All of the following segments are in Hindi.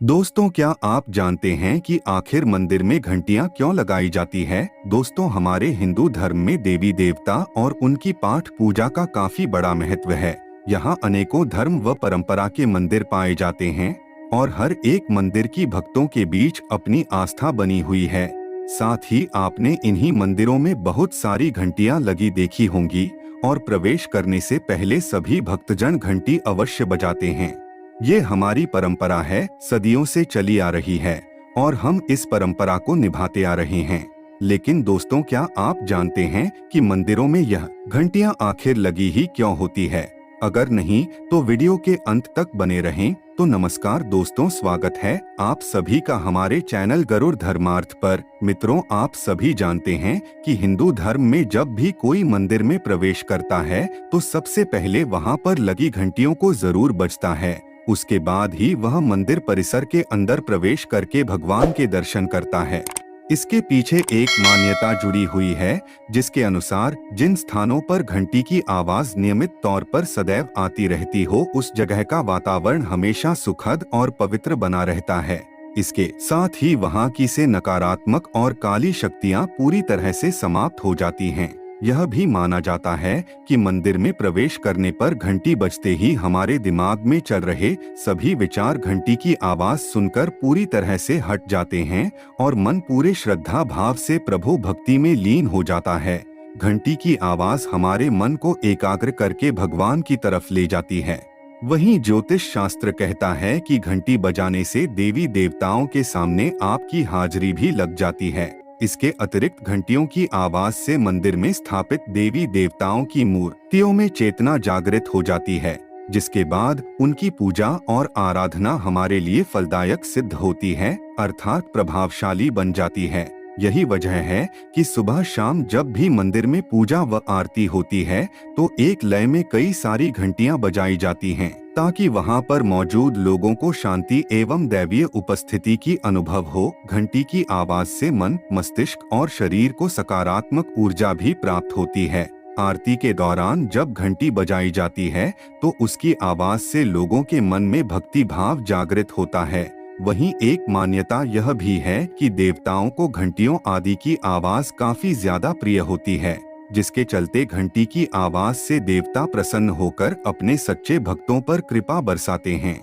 दोस्तों, क्या आप जानते हैं कि आखिर मंदिर में घंटियां क्यों लगाई जाती है? दोस्तों, हमारे हिंदू धर्म में देवी देवता और उनकी पाठ पूजा का काफी बड़ा महत्व है। यहाँ अनेकों धर्म व परंपरा के मंदिर पाए जाते हैं और हर एक मंदिर की भक्तों के बीच अपनी आस्था बनी हुई है। साथ ही आपने इन्हीं मंदिरों में बहुत सारी घंटियां लगी देखी होंगी और प्रवेश करने से पहले सभी भक्तजन घंटी अवश्य बजाते हैं। ये हमारी परंपरा है, सदियों से चली आ रही है और हम इस परंपरा को निभाते आ रहे हैं। लेकिन दोस्तों, क्या आप जानते हैं कि मंदिरों में यह घंटियां आखिर लगी ही क्यों होती है? अगर नहीं तो वीडियो के अंत तक बने रहें। तो नमस्कार दोस्तों, स्वागत है आप सभी का हमारे चैनल गरुड़ धर्मार्थ पर। मित्रों, आप सभी जानते हैं कि हिंदू धर्म में जब भी कोई मंदिर में प्रवेश करता है तो सबसे पहले वहां पर लगी घंटियों को जरूर बजता है। उसके बाद ही वह मंदिर परिसर के अंदर प्रवेश करके भगवान के दर्शन करता है। इसके पीछे एक मान्यता जुड़ी हुई है, जिसके अनुसार जिन स्थानों पर घंटी की आवाज नियमित तौर पर सदैव आती रहती हो, उस जगह का वातावरण हमेशा सुखद और पवित्र बना रहता है। इसके साथ ही वहां की से नकारात्मक और काली शक्तियां पूरी तरह से समाप्त हो जाती हैं। यह भी माना जाता है कि मंदिर में प्रवेश करने पर घंटी बजते ही हमारे दिमाग में चल रहे सभी विचार घंटी की आवाज सुनकर पूरी तरह से हट जाते हैं और मन पूरे श्रद्धा भाव से प्रभु भक्ति में लीन हो जाता है। घंटी की आवाज हमारे मन को एकाग्र करके भगवान की तरफ ले जाती है। वहीं ज्योतिष शास्त्र कहता है कि घंटी बजाने से देवी देवताओं के सामने आपकी हाजिरी भी लग जाती है। इसके अतिरिक्त घंटियों की आवाज से मंदिर में स्थापित देवी देवताओं की मूर्तियों में चेतना जागृत हो जाती है, जिसके बाद उनकी पूजा और आराधना हमारे लिए फलदायक सिद्ध होती है, अर्थात प्रभावशाली बन जाती है। यही वजह है कि सुबह शाम जब भी मंदिर में पूजा व आरती होती है तो एक लय में कई सारी घंटियां बजाई जाती हैं, ताकि वहां पर मौजूद लोगों को शांति एवं दैवीय उपस्थिति की अनुभव हो। घंटी की आवाज से मन, मस्तिष्क और शरीर को सकारात्मक ऊर्जा भी प्राप्त होती है। आरती के दौरान जब घंटी बजाई जाती है तो उसकी आवाज से लोगों के मन में भक्ति भाव जागृत होता है। वहीं एक मान्यता यह भी है कि देवताओं को घंटियों आदि की आवाज काफी ज्यादा प्रिय होती है, जिसके चलते घंटी की आवाज से देवता प्रसन्न होकर अपने सच्चे भक्तों पर कृपा बरसाते हैं।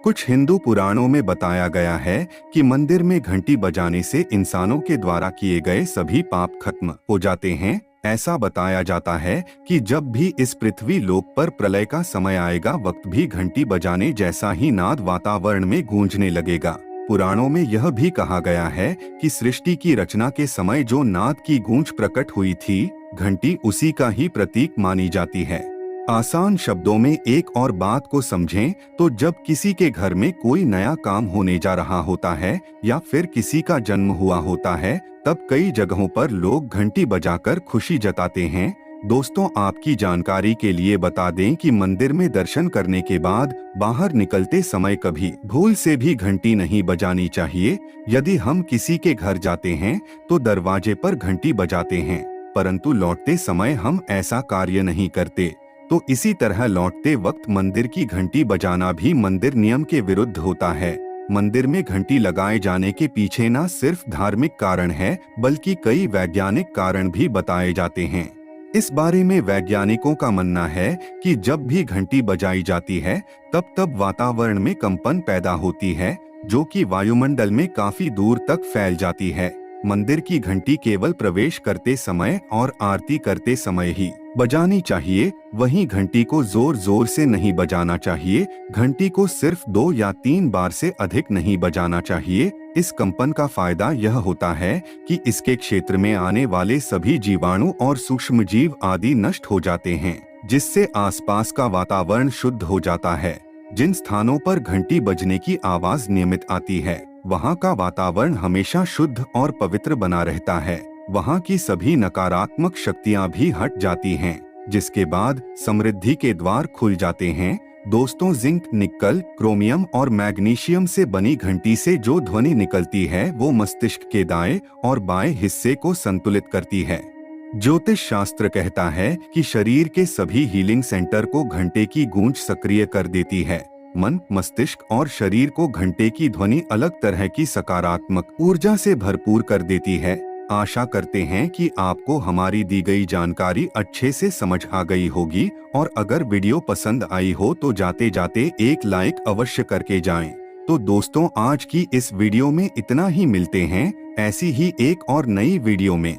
कुछ हिंदू पुराणों में बताया गया है कि मंदिर में घंटी बजाने से इंसानों के द्वारा किए गए सभी पाप खत्म हो जाते हैं। ऐसा बताया जाता है कि जब भी इस पृथ्वी लोक पर प्रलय का समय आएगा, वक्त भी घंटी बजाने जैसा ही नाद वातावरण में गूंजने लगेगा। पुराणों में यह भी कहा गया है कि सृष्टि की रचना के समय जो नाद की गूंज प्रकट हुई थी, घंटी उसी का ही प्रतीक मानी जाती है। आसान शब्दों में एक और बात को समझें तो जब किसी के घर में कोई नया काम होने जा रहा होता है या फिर किसी का जन्म हुआ होता है, तब कई जगहों पर लोग घंटी बजाकर खुशी जताते हैं। दोस्तों, आपकी जानकारी के लिए बता दें कि मंदिर में दर्शन करने के बाद बाहर निकलते समय कभी भूल से भी घंटी नहीं बजानी चाहिए। यदि हम किसी के घर जाते हैं तो दरवाजे पर घंटी बजाते हैं, परंतु लौटते समय हम ऐसा कार्य नहीं करते। तो इसी तरह लौटते वक्त मंदिर की घंटी बजाना भी मंदिर नियम के विरुद्ध होता है। मंदिर में घंटी लगाए जाने के पीछे न सिर्फ धार्मिक कारण है, बल्कि कई वैज्ञानिक कारण भी बताए जाते हैं। इस बारे में वैज्ञानिकों का मानना है कि जब भी घंटी बजाई जाती है तब तब वातावरण में कंपन पैदा होती है, जो कि वायुमंडल में काफी दूर तक फैल जाती है। मंदिर की घंटी केवल प्रवेश करते समय और आरती करते समय ही बजानी चाहिए। वहीं घंटी को जोर जोर से नहीं बजाना चाहिए। घंटी को सिर्फ 2 या 3 बार से अधिक नहीं बजाना चाहिए। इस कंपन का फायदा यह होता है कि इसके क्षेत्र में आने वाले सभी जीवाणु और सूक्ष्म जीव आदि नष्ट हो जाते हैं, जिससे आसपास का वातावरण शुद्ध हो जाता है। जिन स्थानों पर घंटी बजने की आवाज नियमित आती है, वहां का वातावरण हमेशा शुद्ध और पवित्र बना रहता है। वहां की सभी नकारात्मक शक्तियां भी हट जाती हैं, जिसके बाद समृद्धि के द्वार खुल जाते हैं। दोस्तों, जिंक, निकल, क्रोमियम और मैग्नीशियम से बनी घंटी से जो ध्वनि निकलती है वो मस्तिष्क के दाएं और बाएं हिस्से को संतुलित करती है। ज्योतिष शास्त्र कहता है कि शरीर के सभी हीलिंग सेंटर को घंटे की गूंज सक्रिय कर देती है। मन, मस्तिष्क और शरीर को घंटे की ध्वनि अलग तरह की सकारात्मक ऊर्जा से भरपूर कर देती है। आशा करते हैं कि आपको हमारी दी गई जानकारी अच्छे से समझ आ गई होगी, और अगर वीडियो पसंद आई हो तो जाते जाते एक लाइक अवश्य करके जाएं। तो दोस्तों, आज की इस वीडियो में इतना ही। मिलते हैं ऐसी ही एक और नई वीडियो में।